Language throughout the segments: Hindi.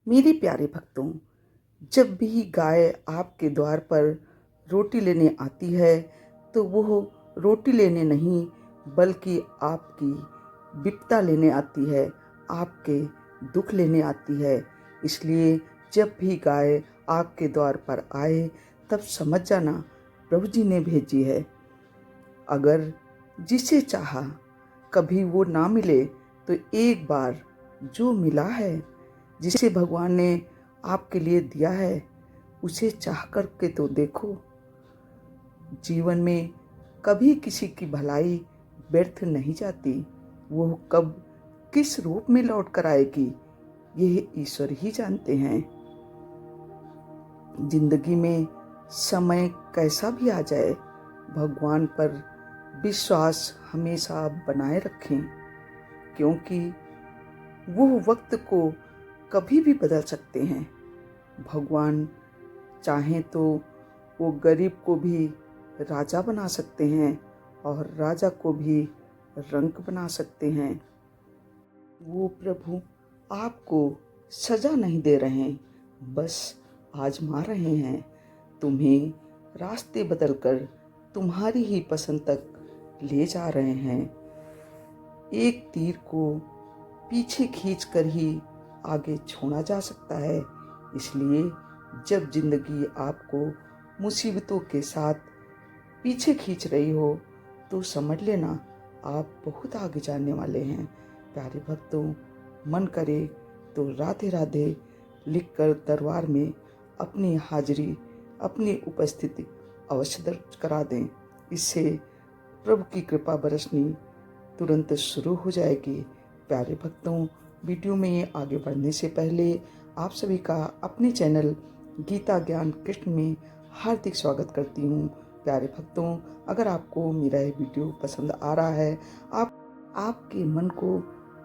मेरे प्यारे भक्तों, जब भी गाय आपके द्वार पर रोटी लेने आती है तो वो रोटी लेने नहीं बल्कि आपकी विपदा लेने आती है, आपके दुख लेने आती है। इसलिए जब भी गाय आपके द्वार पर आए तब समझ जाना प्रभु जी ने भेजी है। अगर जिसे चाहा कभी वो ना मिले तो एक बार जो मिला है, जिसे भगवान ने आपके लिए दिया है, उसे चाह करके तो देखो। जीवन में कभी किसी की भलाई व्यर्थ नहीं जाती। वो कब किस रूप में लौट कर आएगी यह ईश्वर ही जानते हैं। जिंदगी में समय कैसा भी आ जाए, भगवान पर विश्वास हमेशा बनाए रखें, क्योंकि वो वक्त को कभी भी बदल सकते हैं। भगवान चाहें तो वो गरीब को भी राजा बना सकते हैं और राजा को भी रंक बना सकते हैं। वो प्रभु आपको सजा नहीं दे रहे हैं, बस आजमा रहे हैं। तुम्हें रास्ते बदलकर तुम्हारी ही पसंद तक ले जा रहे हैं। एक तीर को पीछे खींचकर ही आगे छोड़ा जा सकता है। इसलिए जब जिंदगी आपको मुसीबतों के साथ पीछे खींच रही हो तो समझ लेना आप बहुत आगे जाने वाले हैं। प्यारे भक्तों, मन करे तो राधे राधे लिखकर दरबार में अपनी हाजिरी, अपनी उपस्थिति अवश्य दर्ज करा दें। इससे प्रभु की कृपा बरसनी तुरंत शुरू हो जाएगी। प्यारे भक्तों, वीडियो में आगे बढ़ने से पहले आप सभी का अपने चैनल गीता ज्ञान कृष्ण में हार्दिक स्वागत करती हूँ। प्यारे भक्तों, अगर आपको मेरा ये वीडियो पसंद आ रहा है, आपके मन को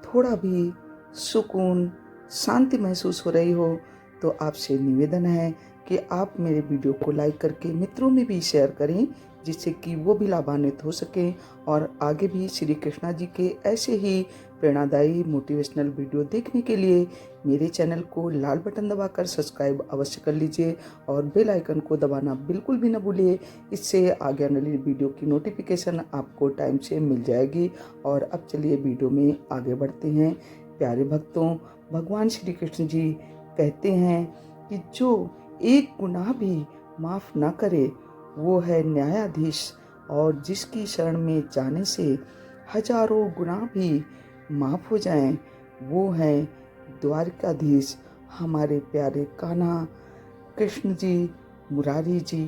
थोड़ा भी सुकून, शांति महसूस हो रही हो, तो आपसे निवेदन है कि आप मेरे वीडियो को लाइक करके मित्रों में भी शेयर करें, जिससे कि वो भी लाभान्वित हो सकें और आगे भी श्री कृष्णा जी के ऐसे ही प्रेरणादायी मोटिवेशनल वीडियो देखने के लिए मेरे चैनल को लाल बटन दबाकर सब्सक्राइब अवश्य कर लीजिए और बेल आइकन को दबाना बिल्कुल भी न भूलिए। इससे आगे आने वाली वीडियो की नोटिफिकेशन आपको टाइम से मिल जाएगी। और अब चलिए वीडियो में आगे बढ़ते हैं। प्यारे भक्तों, भगवान श्री कृष्ण जी कहते हैं कि जो एक गुनाह भी माफ़ ना करे वो है न्यायाधीश, और जिसकी शरण में जाने से हजारों गुनाह भी माफ़ हो जाएं, वो है द्वारकाधीश, हमारे प्यारे कान्हा कृष्ण जी, मुरारी जी।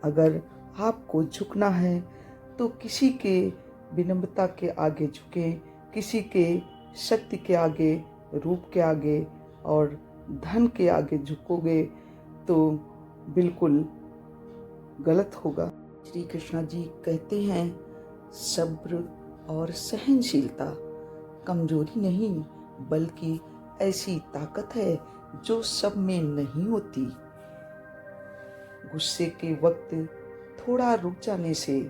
अगर आपको झुकना है तो किसी के विनम्रता के आगे झुकें, किसी के शक्ति के आगे, रूप के आगे और धन के आगे झुकोगे तो बिल्कुल गलत होगा। श्री कृष्णा जी कहते हैं, सब्र और सहनशीलता कमजोरी नहीं बल्कि ऐसी ताकत है जो सब में नहीं होती। गुस्से के वक्त थोड़ा रुक जाने से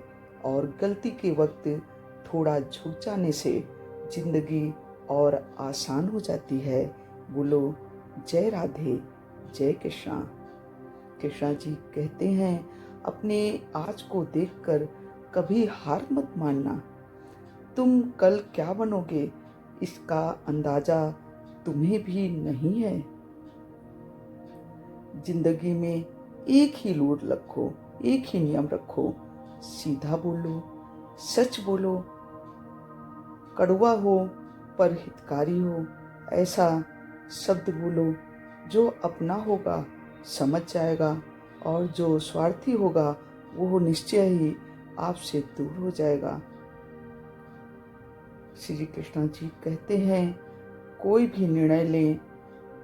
और गलती के वक्त थोड़ा झुक जाने से जिंदगी और आसान हो जाती है। बोलो जय राधे, जय कृष्णा। कृष्णा जी कहते हैं, अपने आज को देखकर कभी हार मत मानना। तुम कल क्या बनोगे इसका अंदाजा तुम्हें भी नहीं है। जिंदगी में एक ही रूल रखो, एक ही नियम रखो, सीधा बोलो, सच बोलो, कड़वा हो पर हितकारी हो, ऐसा शब्द बोलो जो अपना होगा समझ जाएगा और जो स्वार्थी होगा वो निश्चय ही आपसे दूर हो जाएगा। श्री कृष्ण जी कहते हैं, कोई भी निर्णय लें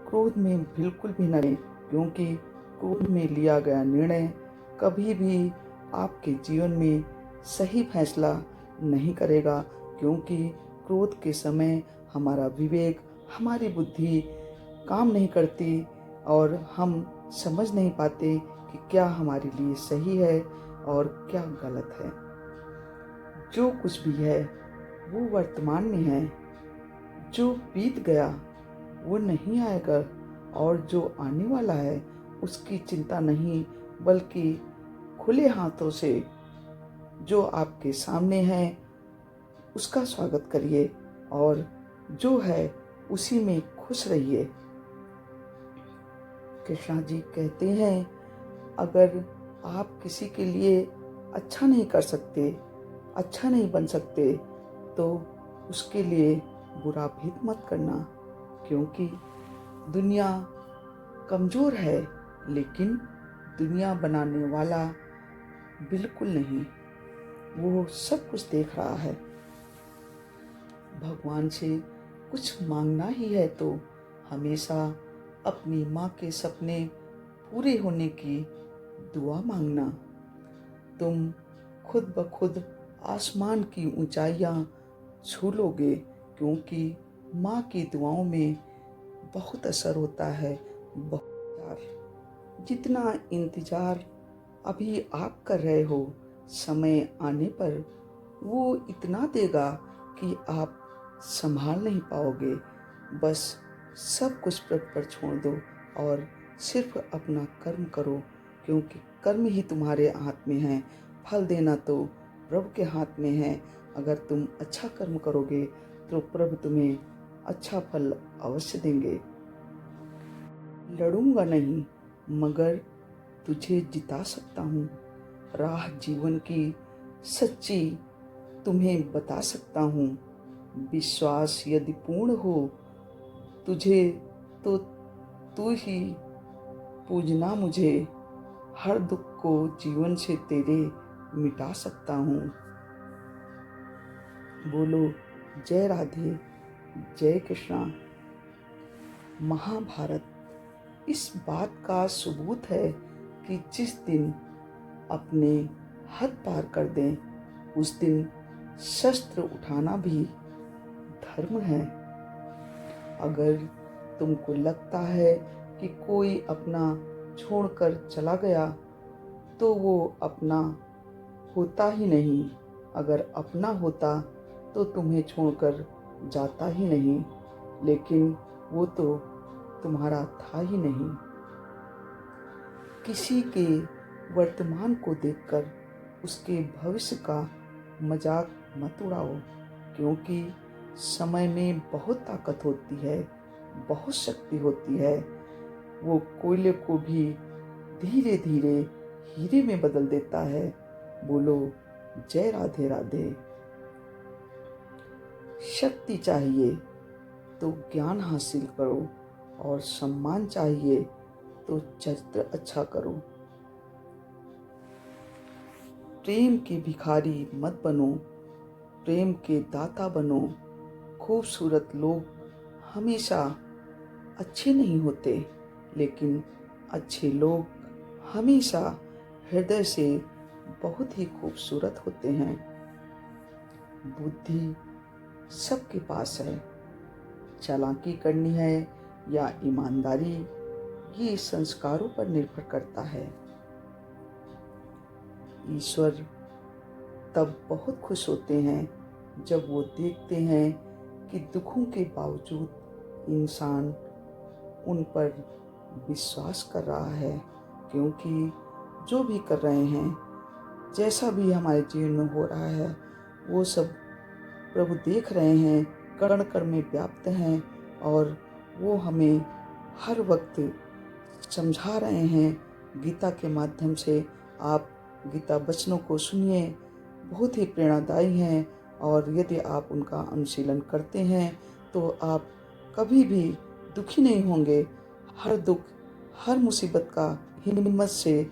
क्रोध में बिल्कुल भी न लें, क्योंकि क्रोध में लिया गया निर्णय कभी भी आपके जीवन में सही फैसला नहीं करेगा। क्योंकि क्रोध के समय हमारा विवेक, हमारी बुद्धि काम नहीं करती और हम समझ नहीं पाते कि क्या हमारे लिए सही है और क्या गलत है। जो कुछ भी है वो वर्तमान में है, जो बीत गया वो नहीं आएगा, और जो आने वाला है उसकी चिंता नहीं, बल्कि खुले हाथों से जो आपके सामने है उसका स्वागत करिए, और जो है उसी में खुश रहिए। कृष्णा जी कहते हैं, अगर आप किसी के लिए अच्छा नहीं कर सकते, अच्छा नहीं बन सकते, तो उसके लिए बुरा भी मत करना, क्योंकि दुनिया कमज़ोर है, लेकिन दुनिया बनाने वाला बिल्कुल नहीं, वो सब कुछ देख रहा है। भगवान से कुछ मांगना ही है तो हमेशा अपनी माँ के सपने पूरे होने की दुआ मांगना। तुम खुद ब खुद आसमान की ऊंचाइयाँ छू लोगे, क्योंकि माँ की दुआओं में बहुत असर होता है। जितना इंतज़ार अभी आप कर रहे हो, समय आने पर वो इतना देगा कि आप संभाल नहीं पाओगे। बस सब कुछ प्रभु पर छोड़ दो और सिर्फ अपना कर्म करो, क्योंकि कर्म ही तुम्हारे हाथ में है, फल देना तो प्रभु के हाथ में है। अगर तुम अच्छा कर्म करोगे तो प्रभु तुम्हें अच्छा फल अवश्य देंगे। लड़ूंगा नहीं, मगर तुझे जिता सकता हूँ। राह जीवन की सच्ची तुम्हें बता सकता हूँ। विश्वास यदि पूर्ण हो तुझे तो तू ही पूजना मुझे। हर दुख को जीवन से तेरे मिटा सकता हूँ। बोलो जय राधे, जय कृष्णा। महाभारत इस बात का सबूत है कि जिस दिन अपने हद पार कर दें, उस दिन शस्त्र उठाना भी धर्म है। अगर तुमको लगता है कि कोई अपना छोड़कर चला गया, तो वो अपना होता ही नहीं। अगर अपना होता तो तुम्हें छोड़कर जाता ही नहीं, लेकिन वो तो तुम्हारा था ही नहीं। किसी के वर्तमान को देखकर उसके भविष्य का मजाक मत उड़ाओ, क्योंकि समय में बहुत ताकत होती है, बहुत शक्ति होती है। वो कोयले को भी धीरे धीरे हीरे में बदल देता है। बोलो जय राधे राधे। शक्ति चाहिए तो ज्ञान हासिल करो, और सम्मान चाहिए तो चरित्र अच्छा करो। प्रेम के भिखारी मत बनो, प्रेम के दाता बनो। खूबसूरत लोग हमेशा अच्छे नहीं होते, लेकिन अच्छे लोग हमेशा हृदय से बहुत ही खूबसूरत होते हैं। बुद्धि सबके पास है, चालाकी करनी है या ईमानदारी, ये संस्कारों पर निर्भर करता है। ईश्वर तब बहुत खुश होते हैं जब वो देखते हैं कि दुखों के बावजूद इंसान उन पर विश्वास कर रहा है, क्योंकि जो भी कर रहे हैं, जैसा भी हमारे जीवन में हो रहा है, वो सब प्रभु देख रहे हैं, कण कण में व्याप्त हैं, और वो हमें हर वक्त समझा रहे हैं गीता के माध्यम से। आप गीता वचनों को सुनिए, बहुत ही प्रेरणादायी हैं, और यदि आप उनका अनुशीलन करते हैं तो आप कभी भी दुखी नहीं होंगे। हर दुख, हर मुसीबत का हिम्मत से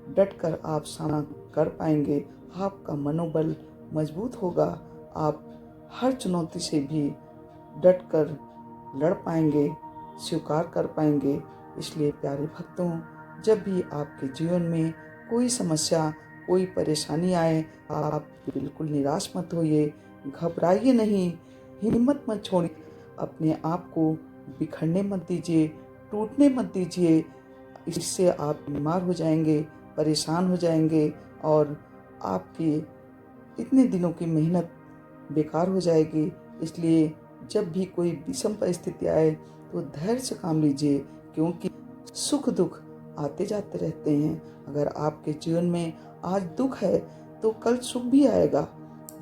डटकर आप सामना कर पाएंगे। आपका मनोबल मजबूत होगा, आप हर चुनौती से भी डटकर लड़ पाएंगे, स्वीकार कर पाएंगे। इसलिए प्यारे भक्तों, जब भी आपके जीवन में कोई समस्या, कोई परेशानी आए, आप बिल्कुल निराश मत होइए, घबराइए नहीं, हिम्मत मत छोड़िए, अपने आप को बिखरने मत दीजिए, टूटने मत दीजिए। इससे आप बीमार हो जाएंगे, परेशान हो जाएंगे, और आपकी इतने दिनों की मेहनत बेकार हो जाएगी। इसलिए जब भी कोई विषम परिस्थिति आए तो धैर्य से काम लीजिए, क्योंकि सुख दुख आते जाते रहते हैं। अगर आपके जीवन में आज दुख है तो कल सुख भी आएगा।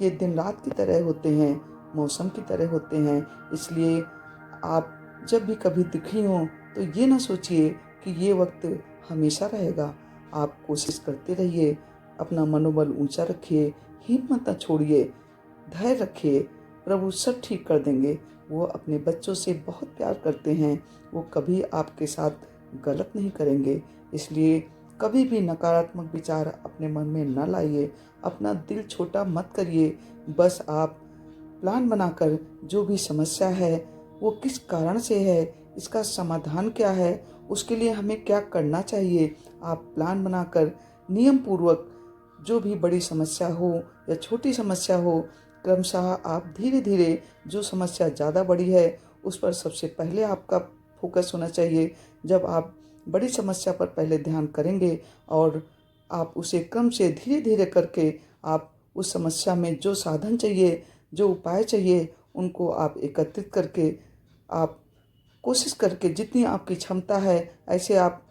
ये दिन रात की तरह होते हैं, मौसम की तरह होते हैं। इसलिए आप जब भी कभी दुखी हों तो ये ना सोचिए कि ये वक्त हमेशा रहेगा। आप कोशिश करते रहिए, अपना मनोबल ऊंचा रखिए, हिम्मत न छोड़िए, धैर्य रखिए। प्रभु सब ठीक कर देंगे। वो अपने बच्चों से बहुत प्यार करते हैं। वो कभी आपके साथ गलत नहीं करेंगे। इसलिए कभी भी नकारात्मक विचार अपने मन में न लाइए, अपना दिल छोटा मत करिए। बस आप प्लान बनाकर जो भी समस्या है वो किस कारण से है, इसका समाधान क्या है, उसके लिए हमें क्या करना चाहिए, आप प्लान बनाकर नियम पूर्वक जो भी बड़ी समस्या हो या छोटी समस्या हो, क्रमशः आप धीरे धीरे, जो समस्या ज़्यादा बड़ी है उस पर सबसे पहले आपका फोकस होना चाहिए। जब आप बड़ी समस्या पर पहले ध्यान करेंगे और आप उसे क्रम से धीरे धीरे करके आप उस समस्या में जो साधन चाहिए, जो उपाय चाहिए, उनको आप एकत्रित करके, आप कोशिश करके, जितनी आपकी क्षमता है ऐसे आप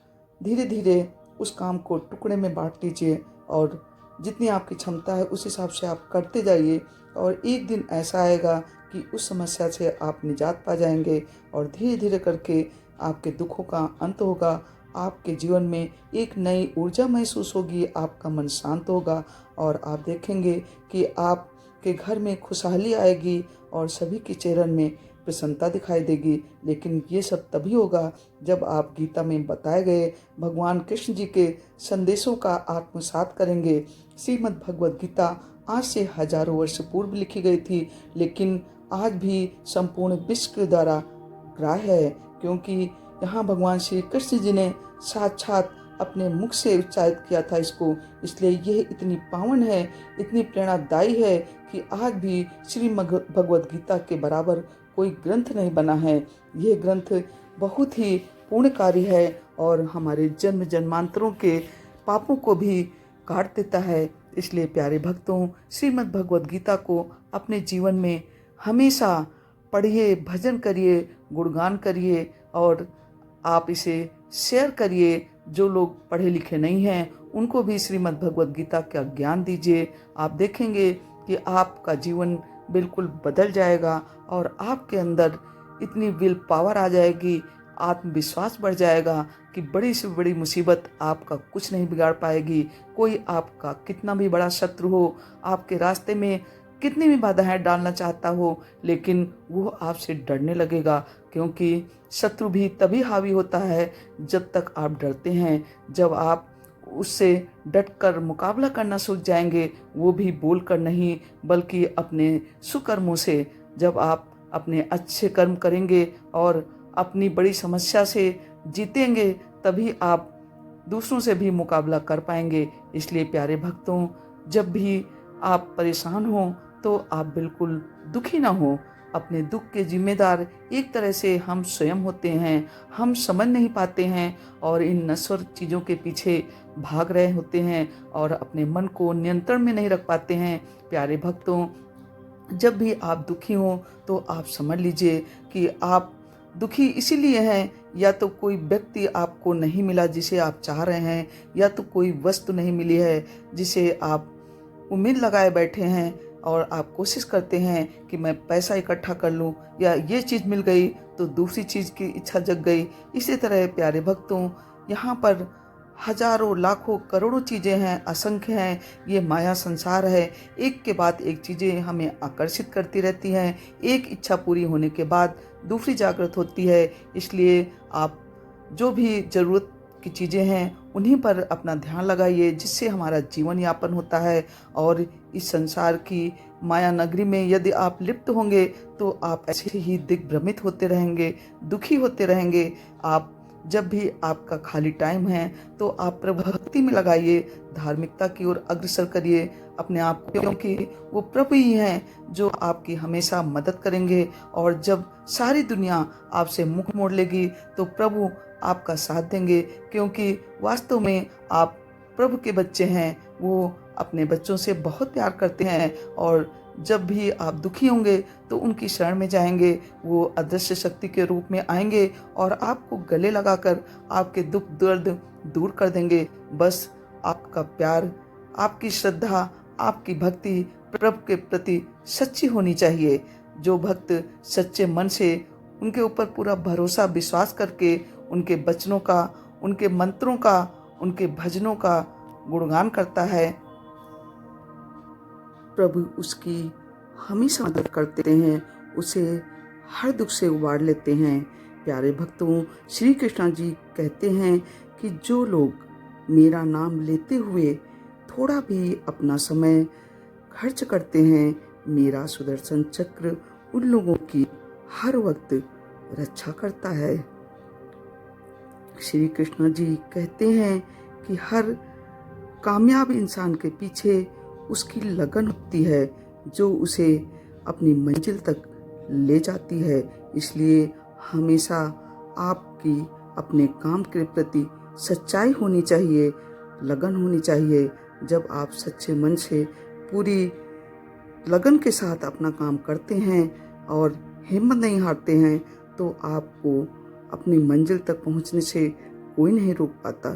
धीरे धीरे उस काम को टुकड़े में बांट लीजिए और जितनी आपकी क्षमता है उस हिसाब से आप करते जाइए। और एक दिन ऐसा आएगा कि उस समस्या से आप निजात पा जाएंगे और धीरे धीरे करके आपके दुखों का अंत होगा। आपके जीवन में एक नई ऊर्जा महसूस होगी, आपका मन शांत होगा और आप देखेंगे कि आपके घर में खुशहाली आएगी और सभी के चेहरे में प्रसन्नता दिखाई देगी। लेकिन ये सब तभी होगा जब आप गीता में बताए गए भगवान कृष्ण जी के संदेशों का आत्मसात करेंगे। श्रीमद् भगवद गीता आज से हजारों वर्ष पूर्व लिखी गई थी, लेकिन आज भी संपूर्ण विश्व के द्वारा ग्राह्य है, क्योंकि यहाँ भगवान श्री कृष्ण जी ने साक्षात अपने मुख से उच्चारित किया था इसको। इसलिए यह इतनी पावन है, इतनी प्रेरणादायी है कि आज भी श्री भगवद गीता के बराबर कोई ग्रंथ नहीं बना है। यह ग्रंथ बहुत ही पूर्णकारी है और हमारे जन्म जन्मांतरों के पापों को भी काट देता है। इसलिए प्यारे भक्तों, श्रीमद् भगवद गीता को अपने जीवन में हमेशा पढ़िए, भजन करिए, गुणगान करिए और आप इसे शेयर करिए। जो लोग पढ़े लिखे नहीं हैं उनको भी श्रीमद् भगवद गीता का ज्ञान दीजिए। आप देखेंगे कि आपका जीवन बिल्कुल बदल जाएगा और आपके अंदर इतनी विल पावर आ जाएगी, आत्मविश्वास बढ़ जाएगा कि बड़ी से बड़ी मुसीबत आपका कुछ नहीं बिगाड़ पाएगी। कोई आपका कितना भी बड़ा शत्रु हो, आपके रास्ते में कितनी भी बाधाएं डालना चाहता हो, लेकिन वो आपसे डरने लगेगा, क्योंकि शत्रु भी तभी हावी होता है जब तक आप डरते हैं। जब आप उससे डटकर मुकाबला करना सीख जाएंगे, वो भी बोलकर नहीं बल्कि अपने सुकर्मों से, जब आप अपने अच्छे कर्म करेंगे और अपनी बड़ी समस्या से जीतेंगे, तभी आप दूसरों से भी मुकाबला कर पाएंगे। इसलिए प्यारे भक्तों, जब भी आप परेशान हो तो आप बिल्कुल दुखी ना हो। अपने दुख के जिम्मेदार एक तरह से हम स्वयं होते हैं। हम समझ नहीं पाते हैं और इन नश्वर चीज़ों के पीछे भाग रहे होते हैं और अपने मन को नियंत्रण में नहीं रख पाते हैं। प्यारे भक्तों, जब भी आप दुखी हों तो आप समझ लीजिए कि आप दुखी इसीलिए हैं, या तो कोई व्यक्ति आपको नहीं मिला जिसे आप चाह रहे हैं, या तो कोई वस्तु नहीं मिली है जिसे आप उम्मीद लगाए बैठे हैं और आप कोशिश करते हैं कि मैं पैसा इकट्ठा कर लूं, या ये चीज़ मिल गई तो दूसरी चीज़ की इच्छा जग गई। इसी तरह प्यारे भक्तों, यहाँ पर हजारों लाखों करोड़ों चीज़ें हैं, असंख्य हैं। ये माया संसार है, एक के बाद एक चीज़ें हमें आकर्षित करती रहती हैं। एक इच्छा पूरी होने के बाद दूसरी जागृत होती है। इसलिए आप जो भी ज़रूरत की चीज़ें हैं उन्हीं पर अपना ध्यान लगाइए, जिससे हमारा जीवन यापन होता है। और इस संसार की माया नगरी में यदि आप लिप्त होंगे तो आप ऐसे ही दिग्भ्रमित होते रहेंगे, दुखी होते रहेंगे। आप जब भी आपका खाली टाइम है तो आप प्रभु भक्ति में लगाइए, धार्मिकता की ओर अग्रसर करिए अपने आप को, क्योंकि वो प्रभु ही हैं जो आपकी हमेशा मदद करेंगे। और जब सारी दुनिया आपसे मुख मोड़ लेगी तो प्रभु आपका साथ देंगे, क्योंकि वास्तव में आप प्रभु के बच्चे हैं। वो अपने बच्चों से बहुत प्यार करते हैं और जब भी आप दुखी होंगे तो उनकी शरण में जाएंगे, वो अदृश्य शक्ति के रूप में आएंगे और आपको गले लगाकर आपके दुख दर्द दूर कर देंगे। बस आपका प्यार, आपकी श्रद्धा, आपकी भक्ति प्रभु के प्रति सच्ची होनी चाहिए। जो भक्त सच्चे मन से उनके ऊपर पूरा भरोसा विश्वास करके उनके वचनों का, उनके मंत्रों का, उनके भजनों का गुणगान करता है, प्रभु उसकी हमेशा मदद करते हैं, उसे हर दुख से उबार लेते हैं। प्यारे भक्तों, श्री कृष्ण जी कहते हैं कि जो लोग मेरा नाम लेते हुए थोड़ा भी अपना समय खर्च करते हैं, मेरा सुदर्शन चक्र उन लोगों की हर वक्त रक्षा करता है। श्री कृष्ण जी कहते हैं कि हर कामयाब इंसान के पीछे उसकी लगन होती है जो उसे अपनी मंजिल तक ले जाती है। इसलिए हमेशा आपकी अपने काम के प्रति सच्चाई होनी चाहिए, लगन होनी चाहिए। जब आप सच्चे मन से पूरी लगन के साथ अपना काम करते हैं और हिम्मत नहीं हारते हैं तो आपको अपनी मंजिल तक पहुंचने से कोई नहीं रोक पाता।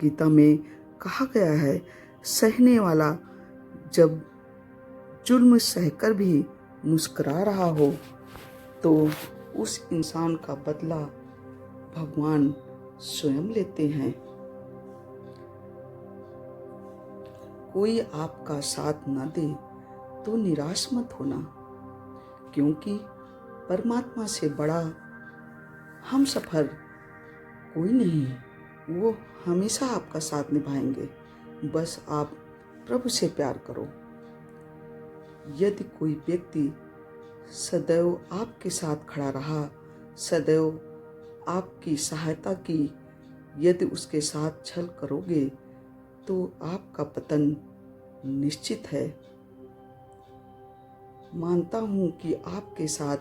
गीता में कहा गया है, सहने वाला जब जुल्म सहकर भी मुस्कुरा रहा हो तो उस इंसान का बदला भगवान स्वयं लेते हैं। कोई आपका साथ न दे तो निराश मत होना, क्योंकि परमात्मा से बड़ा हम सफर कोई नहीं है। वो हमेशा आपका साथ निभाएंगे। बस आप प्रभु से प्यार करो। यदि कोई व्यक्ति सदैव आपके साथ खड़ा रहा, सदैव आपकी सहायता की, यदि उसके साथ छल करोगे तो आपका पतन निश्चित है। मानता हूँ कि आपके साथ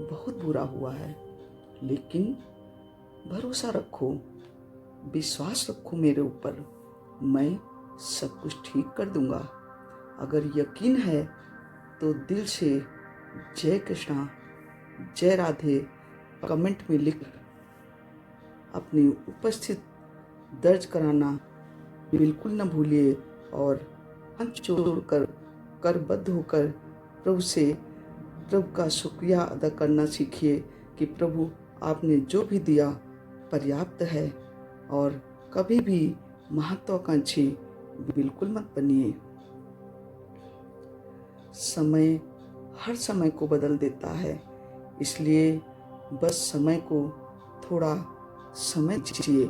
बहुत बुरा हुआ है, लेकिन भरोसा रखो, विश्वास रखो मेरे ऊपर, मैं सब कुछ ठीक कर दूंगा। अगर यकीन है तो दिल से जय कृष्णा, जय राधे कमेंट में लिख अपनी उपस्थित दर्ज कराना बिल्कुल न भूलिए और हाथ जोड़कर करबद्ध होकर प्रभु का शुक्रिया अदा करना सीखिए कि प्रभु आपने जो भी दिया पर्याप्त है। और कभी भी महत्वाकांक्षी बिल्कुल मत बनिए। समय हर समय को बदल देता है, इसलिए बस समय को थोड़ा समय दीजिए,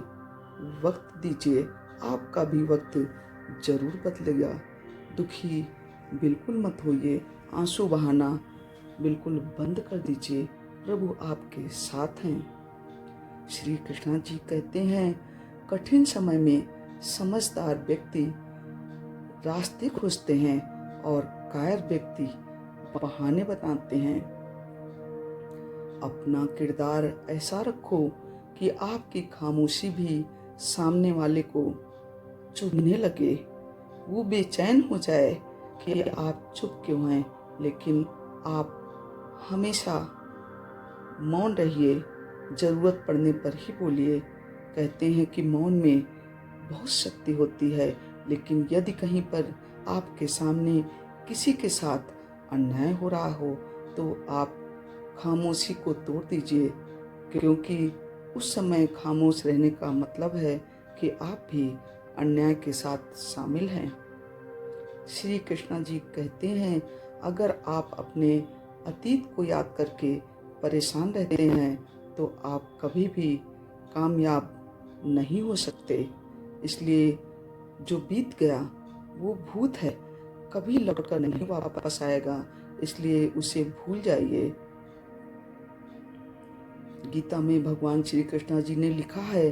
वक्त दीजिए। आपका भी वक्त जरूर बदलेगा। दुखी बिल्कुल मत होइए, आंसू बहाना बिल्कुल बंद कर दीजिए, प्रभु आपके साथ हैं। श्री कृष्ण जी कहते हैं, कठिन समय में समझदार व्यक्ति रास्ते खोजते हैं और कायर व्यक्ति बहाने बताते हैं। अपना किरदार ऐसा रखो कि आपकी खामोशी भी सामने वाले को चुभने लगे, वो बेचैन हो जाए कि आप चुप क्यों हैं। लेकिन आप हमेशा मौन रहिए, जरूरत पड़ने पर ही बोलिए। कहते हैं कि मौन में बहुत शक्ति होती है, लेकिन यदि कहीं पर आपके सामने किसी के साथ अन्याय हो रहा हो तो आप खामोशी को तोड़ दीजिए, क्योंकि उस समय खामोश रहने का मतलब है कि आप भी अन्याय के साथ शामिल हैं। श्री कृष्ण जी कहते हैं, अगर आप अपने अतीत को याद करके परेशान रहते हैं तो आप कभी भी कामयाब नहीं हो सकते। इसलिए जो बीत गया वो भूत है, कभी लौटकर नहीं वापस आएगा, इसलिए उसे भूल जाइए। गीता में भगवान श्री कृष्ण जी ने लिखा है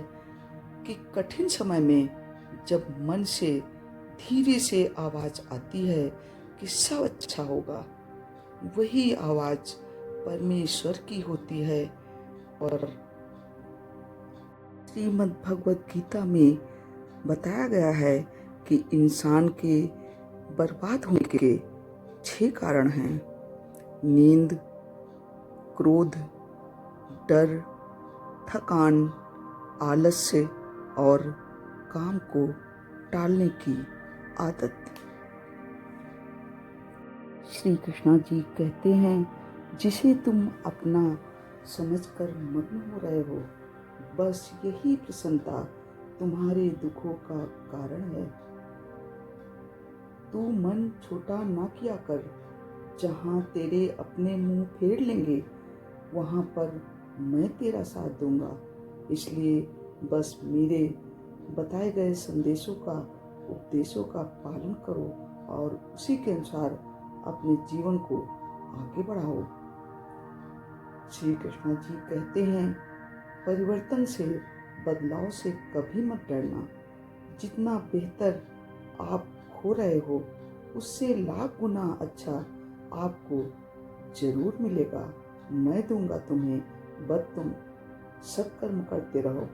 कि कठिन समय में जब मन से धीरे से आवाज आती है कि सब अच्छा होगा, वही आवाज परमेश्वर की होती है। और श्रीमद् भगवत गीता में बताया गया है कि इंसान के बर्बाद होने के 6 कारण हैं। नींद, क्रोध, डर, थकान, आलस्य और काम को टालने की आदत। श्री कृष्णा जी कहते हैं, जिसे तुम अपना समझकर मग्न हो रहे हो, बस यही प्रसन्नता तुम्हारे दुखों का कारण है। तू मन छोटा ना किया कर। जहाँ तेरे अपने मुंह फेर लेंगे, वहाँ पर मैं तेरा साथ दूंगा। इसलिए बस मेरे बताए गए संदेशों का, उपदेशों का पालन करो और उसी के अनुसार अपने जीवन को आगे बढ़ाओ। श्री कृष्ण जी कहते हैं, परिवर्तन से, बदलाव से कभी मत डरना। जितना बेहतर आप खो रहे हो, उससे लाख गुना अच्छा आपको जरूर मिलेगा। मैं दूंगा तुम्हें, बस तुम सत्कर्म करते रहो।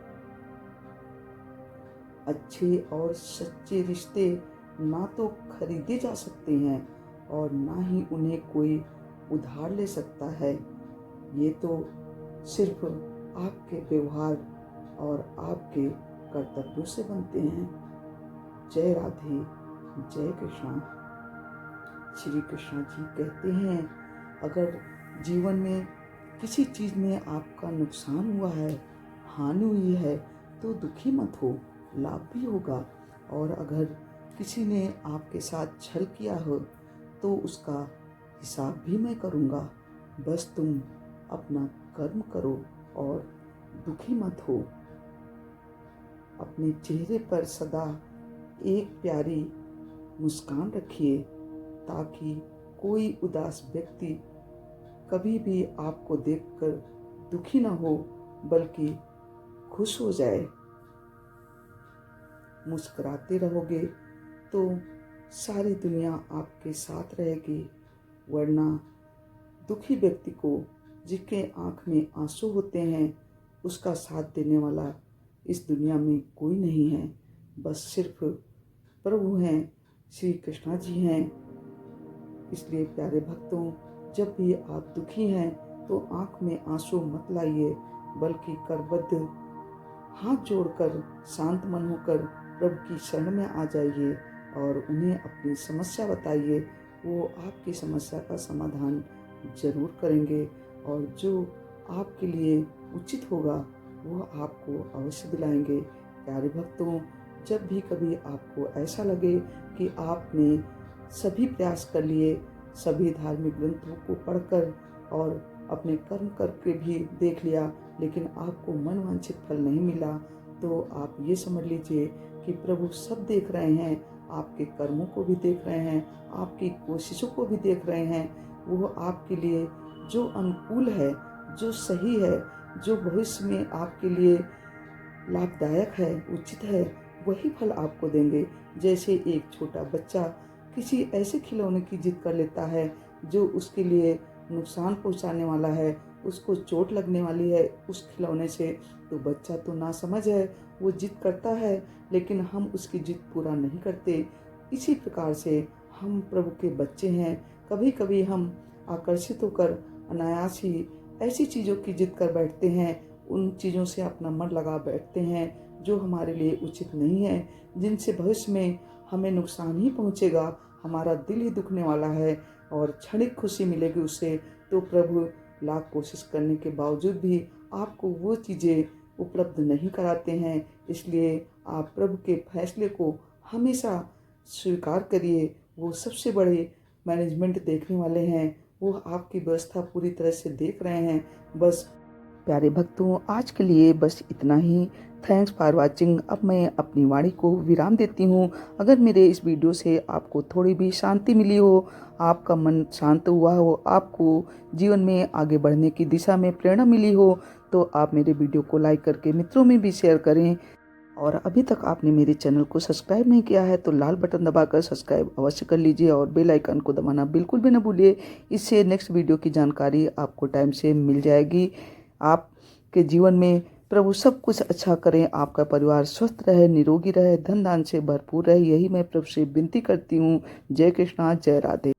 अच्छे और सच्चे रिश्ते ना तो खरीदे जा सकते हैं और ना ही उन्हें कोई उधार ले सकता है। ये तो सिर्फ आपके व्यवहार और आपके कर्तव्यों से बनते हैं। जय राधे, जय कृष्ण। श्री कृष्ण जी कहते हैं, अगर जीवन में किसी चीज़ में आपका नुकसान हुआ है, हानि हुई है, तो दुखी मत हो, लाभ भी होगा। और अगर किसी ने आपके साथ छल किया हो, तो उसका हिसाब भी मैं करूँगा। बस तुम अपना कर्म करो और दुखी मत हो। अपने चेहरे पर सदा एक प्यारी मुस्कान रखिए, ताकि कोई उदास व्यक्ति कभी भी आपको देखकर दुखी न हो, बल्कि खुश हो जाए। मुस्कुराते रहोगे तो सारी दुनिया आपके साथ रहेगी, वरना दुखी व्यक्ति को, जिसके आंख में आंसू होते हैं, उसका साथ देने वाला इस दुनिया में कोई नहीं है। बस सिर्फ प्रभु हैं, श्री कृष्णा जी हैं। इसलिए प्यारे भक्तों, जब भी आप दुखी हैं तो आंख में आंसू मत लाइए, बल्कि करबद्ध हाथ जोड़कर शांत मन होकर प्रभु की शरण में आ जाइए और उन्हें अपनी समस्या बताइए। वो आपकी समस्या का समाधान जरूर करेंगे और जो आपके लिए उचित होगा वो आपको अवश्य दिलाएंगे। प्यारे भक्तों, जब भी कभी आपको ऐसा लगे कि आपने सभी प्रयास कर लिए, सभी धार्मिक ग्रंथों को पढ़कर और अपने कर्म करके भी देख लिया, लेकिन आपको मनवांछित फल नहीं मिला, तो आप ये समझ लीजिए कि प्रभु सब देख रहे हैं, आपके कर्मों को भी देख रहे हैं, आपकी कोशिशों को भी देख रहे हैं। वो आपके लिए जो अनुकूल है, जो सही है, जो भविष्य में आपके लिए लाभदायक है, उचित है, वही फल आपको देंगे। जैसे एक छोटा बच्चा किसी ऐसे खिलौने की जिद कर लेता है जो उसके लिए नुकसान पहुंचाने वाला है, उसको चोट लगने वाली है उस खिलौने से, तो बच्चा तो नासमझ है, वो जिद करता है, लेकिन हम उसकी जिद पूरा नहीं करते। इसी प्रकार से हम प्रभु के बच्चे हैं। कभी कभी हम आकर्षित होकर अनायास ही ऐसी चीज़ों की जिद कर बैठते हैं, उन चीज़ों से अपना मन लगा बैठते हैं जो हमारे लिए उचित नहीं है, जिनसे भविष्य में हमें नुकसान ही पहुंचेगा, हमारा दिल ही दुखने वाला है और क्षणिक खुशी मिलेगी उससे। तो प्रभु लाख कोशिश करने के बावजूद भी आपको वो चीज़ें उपलब्ध नहीं कराते हैं। इसलिए आप प्रभु के फैसले को हमेशा स्वीकार करिए। वो सबसे बड़े मैनेजमेंट देखने वाले हैं, वो आपकी व्यवस्था पूरी तरह से देख रहे हैं। बस प्यारे भक्तों, आज के लिए बस इतना ही। Thanks for watching. अब मैं अपनी वाणी को विराम देती हूँ। अगर मेरे इस वीडियो से आपको थोड़ी भी शांति मिली हो, आपका मन शांत हुआ हो, आपको जीवन में आगे बढ़ने की दिशा में प्रेरणा मिली हो, तो आप मेरे वीडियो को लाइक करके मित्रों में भी शेयर करें। और अभी तक आपने मेरे चैनल को सब्सक्राइब नहीं किया है तो लाल बटन दबाकर सब्सक्राइब अवश्य कर लीजिए और बेल आइकन को दबाना बिल्कुल भी न भूलिए। इससे नेक्स्ट वीडियो की जानकारी आपको टाइम से मिल जाएगी। आपके जीवन में प्रभु सब कुछ अच्छा करें, आपका परिवार स्वस्थ रहे, निरोगी रहे, धन दान से भरपूर रहे, यही मैं प्रभु से विनती करती हूँ। जय कृष्णा, जय राधे।